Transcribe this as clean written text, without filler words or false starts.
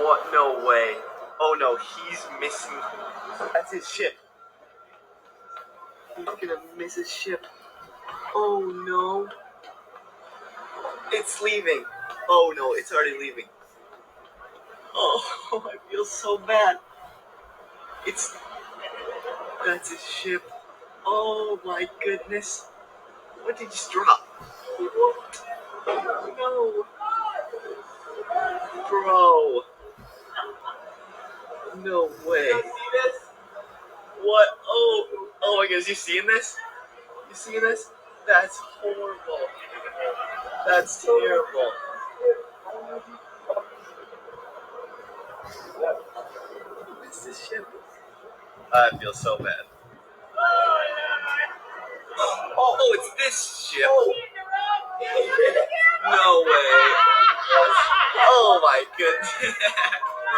What? No way. Oh no, he's missing. That's his ship. He's gonna miss his ship. Oh no. It's leaving. Oh no, it's already leaving. Oh, I feel so bad. That's his ship. Oh my goodness. What did you just drop? No. Bro. No way. What? Oh my goodness, you seeing this? You seeing this? That's horrible. That's terrible. What's this ship? I feel so bad. Oh, it's this ship. No way. Oh my goodness.